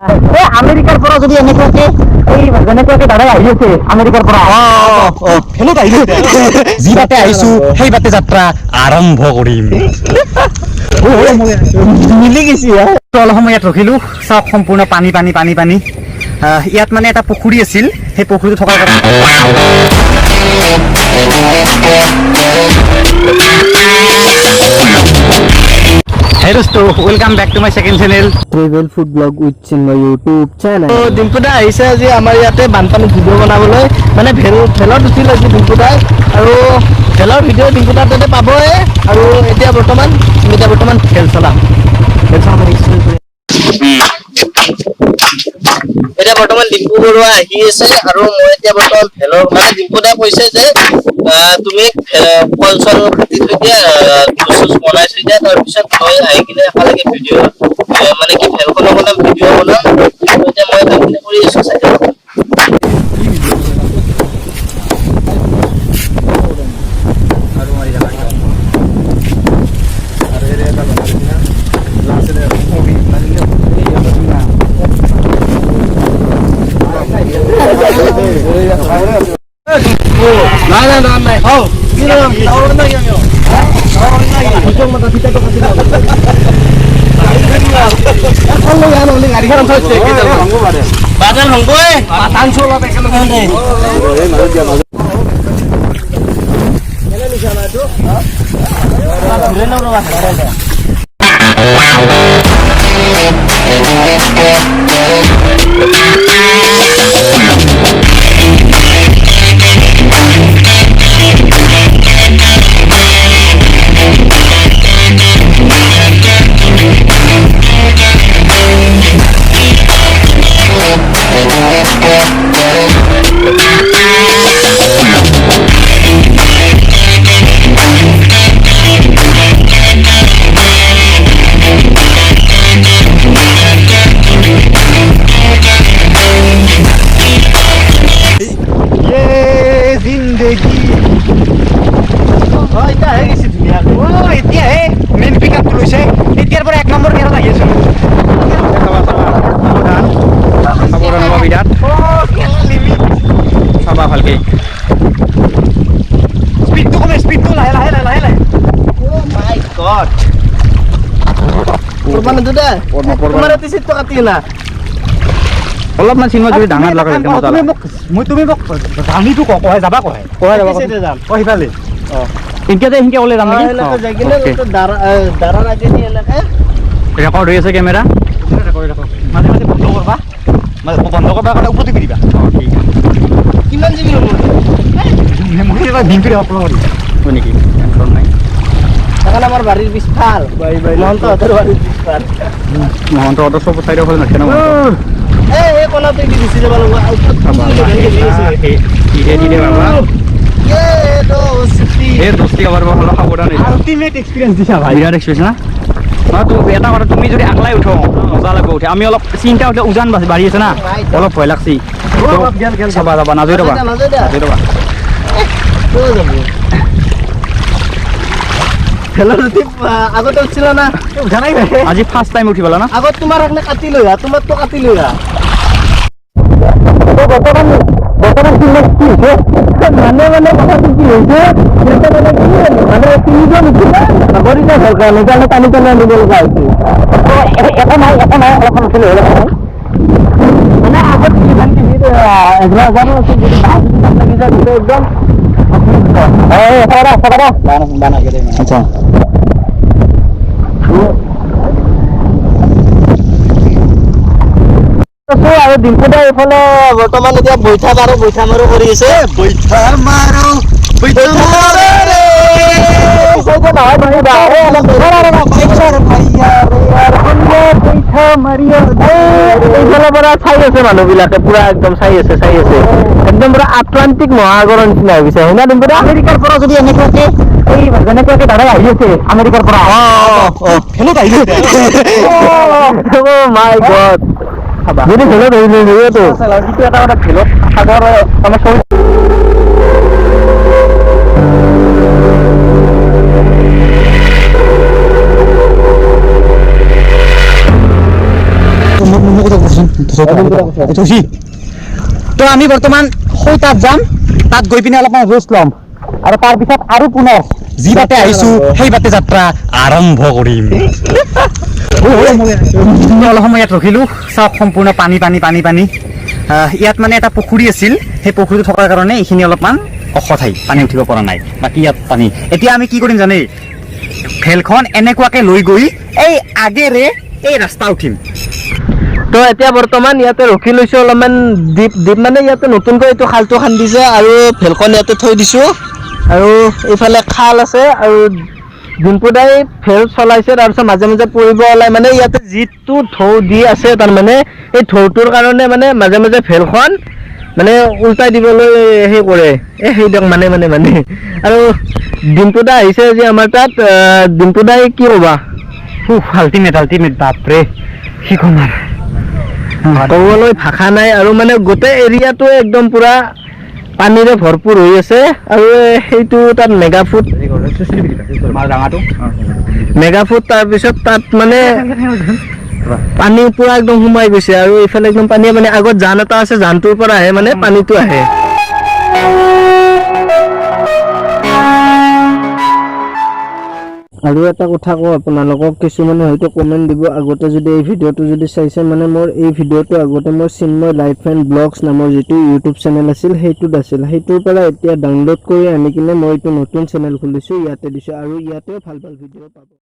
আমেৰিকাৰ পৰা যদি এনেকুৱাকে যেনেকুৱাকে দাদাই আহি আছে আমেৰিকাৰ পৰা ফেলত আহিলো যি বাটে আহিছো সেই বাটে যাত্ৰা আৰম্ভ কৰিম মিলি গৈছি অলপ সময় ইয়াত ৰখিলো চাওক সম্পূৰ্ণ পানী পানী পানী পানী ইয়াত মানে এটা পুখুৰী আছিল সেই পুখুৰীটো থকাৰ কাৰণে Hey dosto, welcome back to my second channel Travel Food Vlog with my YouTube channel. So Dimpuda আহিছে আজি আমাৰ ইয়াতে বানপানী ভিডিও বনাবলৈ মানে ভেলত উঠি লৈছে ডিম্পুদাই আৰু ভেলৰ ভিডিও ডিম্পুদাৰ তাতে পাবই আৰু এতিয়া বৰ্তমান ভেল চলাম এতিয়া বৰ্তমান ডিম্পু বৰুৱা আহি আছে আৰু মই এতিয়া বৰ্তমান ভেলৰ মানে ডিম্পুদাই কৈছে যে তুমি কল চল কাটি থৈ দিয়া জুচ বনাই থৈ দিয়া তাৰপিছত মই আহি কিনে একেলগে ভিডিঅ' মানে কি ভেলখনৰ বনাম ভিডিঅ' বনাম এতিয়া মই কামখিনি কৰি আছো চাই নাই হও কি নাম তাওর না আমি তাওর না ভিতর মত ভিতর তো কাটি দাও এখন লই আনো লি গাড়ি খারাপ হচ্ছে কি যাব ভাঙবো বারে বাজার ভাঙবো এ পাতান ছোলা বেকে লগে দে এই মারো দিয়া মারো কেন নিশানা তো ঘুরে নাও রে বাবা অলপমান চিনেমা যদি ডাঙৰ লগাই মই তুমি মোক জানিতো কয় যাবা কয় যাম সিফালে ইনকে যে ইনকে ওলাই যাম ৰেকৰ্ড হৈ আছে কেমেৰা মাজে মাজে বন্ধ কৰবা বন্ধ কৰবা কাৰণে উপতি দিবা কিমান জিবি হ'ব মই এবাৰ দিনটো আপলোড কৰিম হয় নেকি টেনচন নাই এখন আমার বাড়ির পিছফাল মহন্ত ওদের বাড়ির পিছফাল মহন্ত ওদের সব সাইডে হল না কেন এই কোনা তুই দিছি রে বাবা এই দোস্তি আবার ভালো খবর নাই আলটিমেট এক্সপেরিয়েন্স দিছা ভাই বিরাট এক্সপেরিয়েন্স না তো এটা কথা তুমি যদি আকলাই উঠো মজা লাগবে উঠে আমি অলপ চিন্তা উঠে উজান বাড়ি আছে না অলপ ভয় লাগছি চাবা যাবা নাজৈ ৰবা আগতে উঠছিল না জানাই আজি ফার্স্ট টাইম উঠি পেলা না আগত তোমার আপনি কাটি লইয়া তোমার তো কাটি লইয়া মানে কথা কি হয়েছে মানে তিনিজন উঠিলে নগরীতে সরকার নিজে পানি পেলে নিব লগা হয়েছে এটা নাই অলপ উঠিলে হলে মানে আগত কিমান কি 11,000 আছে যদি লাগি যায় একদম আচ্ছা আৰু ডিম্পুদা এইফালে বৰ্তমান এতিয়া বৈঠা মাৰো কৰি আছে বৈঠা মাৰো চাই আছে মানুহ বিলাকে পুৰা একদম চাই আছে একদম পুৰা আটলান্টিক মহাসাগৰৰ নিচিনা হৈ গৈছে হয় না ডিম্পুদা আমেৰিকাৰ পৰা যদি এনেকুৱাকে যেনেকুৱাকে দাদাই আহি আছে আমেৰিকাৰ পৰা ফেলত আহিছে মাই গড যদি ফেলত আহিলে সেইটো এটা কথা ফেলত সাগৰ আমাৰ তো আমি বৰ্তমান সৌ তাত যাম, তাত গৈ পিনে অলপমান ৰেষ্ট ল'ম আৰু তাৰপিছত আৰু পুনৰ যি বাটে আহিছো সেই বাটে যাত্ৰা আৰম্ভ কৰিম। অলপ সময় ইয়াত ৰখিলো, চাওক সম্পূৰ্ণ পানী পানী পানী পানী। ইয়াত মানে এটা পুখুৰী আছিল, সেই পুখুৰীটো থকাৰ কাৰণে এইখিনি অলপমান ওখ ঠাই, পানী উঠিব পৰা নাই, বাকী ইয়াত পানী। এতিয়া আমি কি কৰিম জানে, ভেলখন এনেকুৱাকে লৈ গৈ এই আগেৰে এই ৰাস্তা উঠিম। তো এতিয়া বৰ্তমান ইয়াতে ৰখি লৈছো অলপমান, দ্বীপ মানে ইয়াতে নতুনকৈ এইটো খালটো খান্দিছে আৰু ভেলখন ইয়াতে থৈ দিছো আৰু এইফালে খাল আছে আৰু ডিম্পু দাই ভেল চলাইছে, তাৰপিছত মাজে মাজে পৰিব ওলাই, মানে ইয়াতে যিটো ঢৌ দি আছে তাৰমানে এই ঢৌটোৰ কাৰণে মানে মাজে মাজে ভেলখন মানে উল্টাই দিবলৈ সেই কৰে, সেই দিয়ক মানে আৰু ডিম্পু দা আহিছে আজি আমাৰ তাত। ডিম্পু দাই কি ক'বা? আল্টিমেট বাপৰে, কি ক'ম আৰু ক'বলৈ ভাষা নাই। আৰু মানে গোটেই এৰিয়াটো একদম পুৰা পানীৰে ভৰপূৰ হৈ আছে আৰু সেইটো তাত মেগাফুট তাৰপিছত তাত মানে পানী পুৰা একদম সোমাই গৈছে আৰু এইফালে একদম পানীয়ে মানে আগত জান এটা আছে, জানটোৰ পৰা আহে মানে পানীটো আহে। আৰু এটা কথা কওঁ আপোনালোকক, কিছুমানে হয়তো কমেণ্ট দিব আগতে যদি এই ভিডিঅ'টো যদি চাইছে, মানে মোৰ এই ভিডিঅ'টো আগতে মোৰ চিন্ময় লাইফ এণ্ড ব্লগছ নামৰ যিটো ইউটিউব চেনেল আছিল সেইটোত আছিল, সেইটোৰ পৰা এতিয়া ডাউনলোড কৰি আনি কিনে মই এইটো নতুন চেনেল খুলিছোঁ, ইয়াতে দিছোঁ আৰু ইয়াতেও ভাল ভাল ভিডিঅ' পাব।